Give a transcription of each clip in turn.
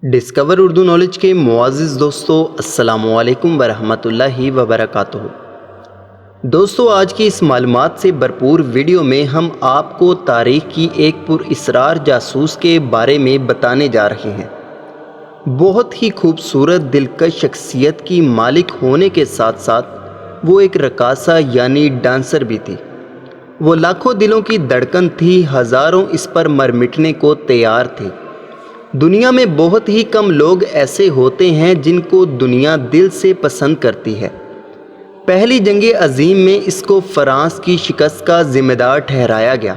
Discover Urdu knowledge کے معزز دوستو، السلام علیکم ورحمۃ اللہ وبرکاتہ۔ دوستو، آج کی اس معلومات سے بھرپور ویڈیو میں ہم آپ کو تاریخ کی ایک پراسرار جاسوس کے بارے میں بتانے جا رہے ہیں۔ بہت ہی خوبصورت دلکش شخصیت کی مالک ہونے کے ساتھ ساتھ وہ ایک رقاصہ یعنی ڈانسر بھی تھی۔ وہ لاکھوں دلوں کی دھڑکن تھی، ہزاروں اس پر مر مٹنے کو تیار تھے۔ دنیا میں بہت ہی کم لوگ ایسے ہوتے ہیں جن کو دنیا دل سے پسند کرتی ہے۔ پہلی جنگ عظیم میں اس کو فرانس کی شکست کا ذمہ دار ٹھہرایا گیا۔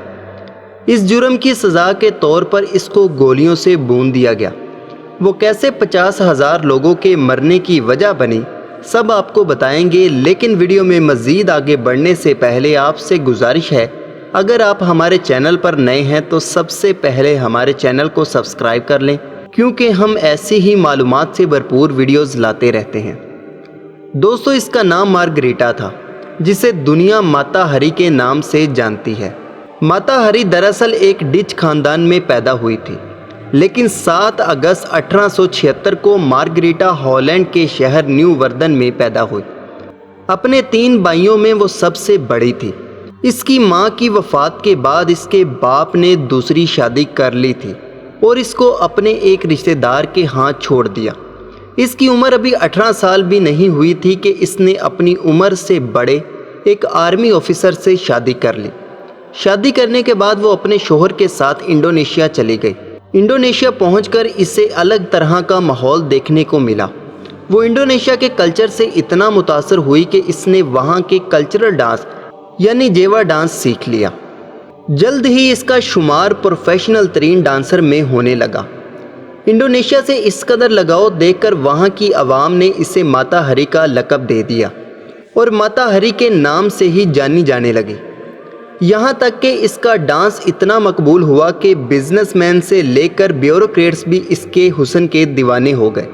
اس جرم کی سزا کے طور پر اس کو گولیوں سے بھون دیا گیا۔ وہ کیسے 50,000 لوگوں کے مرنے کی وجہ بنی، سب آپ کو بتائیں گے، لیکن ویڈیو میں مزید آگے بڑھنے سے پہلے آپ سے گزارش ہے، اگر آپ ہمارے چینل پر نئے ہیں تو سب سے پہلے ہمارے چینل کو سبسکرائب کر لیں، کیونکہ ہم ایسی ہی معلومات سے بھرپور ویڈیوز لاتے رہتے ہیں۔ دوستو، اس کا نام مارگریٹا تھا، جسے دنیا ماتا ہری کے نام سے جانتی ہے۔ ماتا ہری دراصل ایک ڈچ خاندان میں پیدا ہوئی تھی، لیکن 7 اگست 1876 کو مارگریٹا ہالینڈ کے شہر نیو وردن میں پیدا ہوئی۔ اپنے 3 بھائیوں میں وہ سب سے بڑی تھی۔ اس کی ماں کی وفات کے بعد اس کے باپ نے دوسری شادی کر لی تھی اور اس کو اپنے ایک رشتہ دار کے ہاں چھوڑ دیا۔ اس کی عمر ابھی 18 سال بھی نہیں ہوئی تھی کہ اس نے اپنی عمر سے بڑے ایک آرمی آفیسر سے شادی کر لی۔ شادی کرنے کے بعد وہ اپنے شوہر کے ساتھ انڈونیشیا چلی گئی۔ انڈونیشیا پہنچ کر اسے الگ طرح کا ماحول دیکھنے کو ملا۔ وہ انڈونیشیا کے کلچر سے اتنا متاثر ہوئی کہ اس نے وہاں کے کلچرل ڈانس یعنی جیوا ڈانس سیکھ لیا۔ جلد ہی اس کا شمار پروفیشنل ترین ڈانسر میں ہونے لگا۔ انڈونیشیا سے اس قدر لگاؤ دیکھ کر وہاں کی عوام نے اسے ماتا ہری کا لقب دے دیا اور ماتا ہری کے نام سے ہی جانی جانے لگی۔ یہاں تک کہ اس کا ڈانس اتنا مقبول ہوا کہ بزنس مین سے لے کر بیوروکریٹس بھی اس کے حسن کے دیوانے ہو گئے۔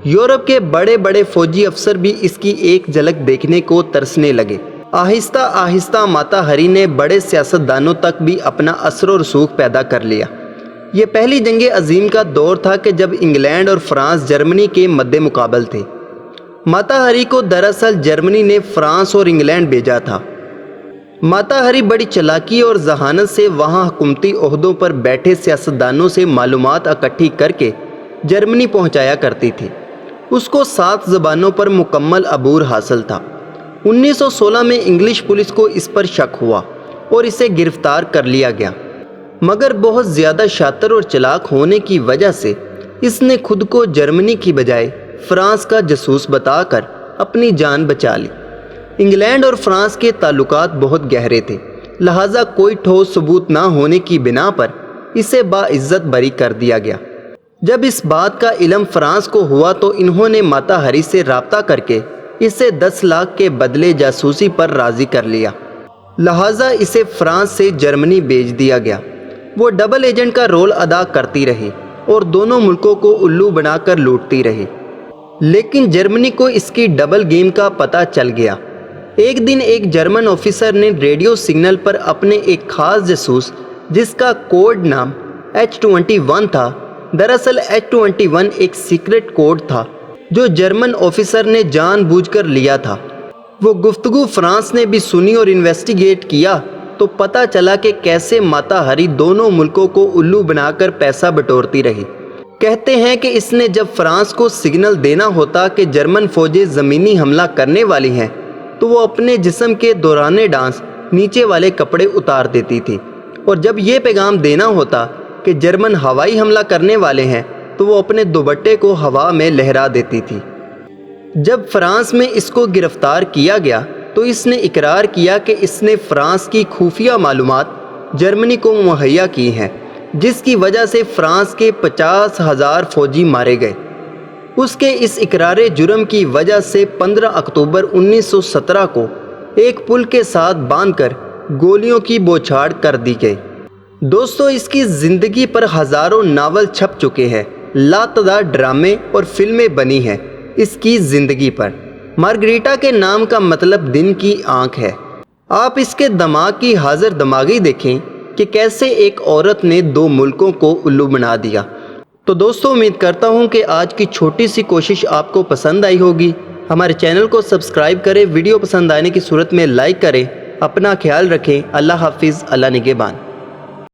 یورپ کے بڑے بڑے فوجی افسر بھی اس کی ایک جھلک دیکھنے کو ترسنے لگے۔ آہستہ آہستہ ماتا ہری نے بڑے سیاستدانوں تک بھی اپنا اثر و رسوخ پیدا کر لیا۔ یہ پہلی جنگ عظیم کا دور تھا کہ جب انگلینڈ اور فرانس جرمنی کے مد مقابل تھے۔ ماتا ہری کو دراصل جرمنی نے فرانس اور انگلینڈ بھیجا تھا۔ ماتا ہری بڑی چلاکی اور ذہانت سے وہاں حکومتی عہدوں پر بیٹھے سیاستدانوں سے معلومات اکٹھی کر کے جرمنی پہنچایا کرتی تھی۔ اس کو 7 زبانوں پر مکمل عبور حاصل تھا۔ 1916 میں انگلش پولیس کو اس پر شک ہوا اور اسے گرفتار کر لیا گیا، مگر بہت زیادہ شاطر اور چلاک ہونے کی وجہ سے اس نے خود کو جرمنی کی بجائے فرانس کا جاسوس بتا کر اپنی جان بچا لی۔ انگلینڈ اور فرانس کے تعلقات بہت گہرے تھے، لہٰذا کوئی ٹھوس ثبوت نہ ہونے کی بنا پر اسے باعزت بری کر دیا گیا۔ جب اس بات کا علم فرانس کو ہوا تو انہوں نے ماتا ہری سے رابطہ کر کے اسے 10 لاکھ کے بدلے جاسوسی پر راضی کر لیا، لہٰذا اسے فرانس سے جرمنی بھیج دیا گیا۔ وہ ڈبل ایجنٹ کا رول ادا کرتی رہی اور دونوں ملکوں کو الو بنا کر لوٹتی رہی، لیکن جرمنی کو اس کی ڈبل گیم کا پتہ چل گیا۔ ایک دن ایک جرمن آفیسر نے ریڈیو سگنل پر اپنے ایک خاص جاسوس، جس کا کوڈ نام H21 تھا، دراصل H21 ایک سیکرٹ کوڈ تھا جو جرمن آفیسر نے جان بوجھ کر لیا تھا۔ وہ گفتگو فرانس نے بھی سنی اور انویسٹیگیٹ کیا تو پتہ چلا کہ کیسے ماتا ہری دونوں ملکوں کو الو بنا کر پیسہ بٹورتی رہی۔ کہتے ہیں کہ اس نے جب فرانس کو سگنل دینا ہوتا کہ جرمن فوجیں زمینی حملہ کرنے والی ہیں تو وہ اپنے جسم کے دوران ڈانس نیچے والے کپڑے اتار دیتی تھی، اور جب یہ پیغام دینا ہوتا کہ جرمن ہوائی حملہ کرنے والے ہیں تو وہ اپنے دوپٹے کو ہوا میں لہرا دیتی تھی۔ جب فرانس میں اس کو گرفتار کیا گیا تو اس نے اقرار کیا کہ اس نے فرانس کی خفیہ معلومات جرمنی کو مہیا کی ہیں، جس کی وجہ سے فرانس کے 50,000 فوجی مارے گئے۔ اس کے اس اقرار جرم کی وجہ سے 15 اکتوبر 1917 کو ایک پل کے ساتھ باندھ کر گولیوں کی بوچھاڑ کر دی گئی۔ دوستو، اس کی زندگی پر ہزاروں ناول چھپ چکے ہیں، لاتعداد ڈرامے اور فلمیں بنی ہیں اس کی زندگی پر۔ مارگریٹا کے نام کا مطلب دن کی آنکھ ہے۔ آپ اس کے دماغ کی حاضر دماغی دیکھیں کہ کیسے ایک عورت نے 2 ملکوں کو الو بنا دیا۔ تو دوستو امید کرتا ہوں کہ آج کی چھوٹی سی کوشش آپ کو پسند آئی ہوگی۔ ہمارے چینل کو سبسکرائب کریں، ویڈیو پسند آنے کی صورت میں لائک کریں۔ اپنا خیال رکھیں۔ اللہ حافظ، اللہ نگہبان۔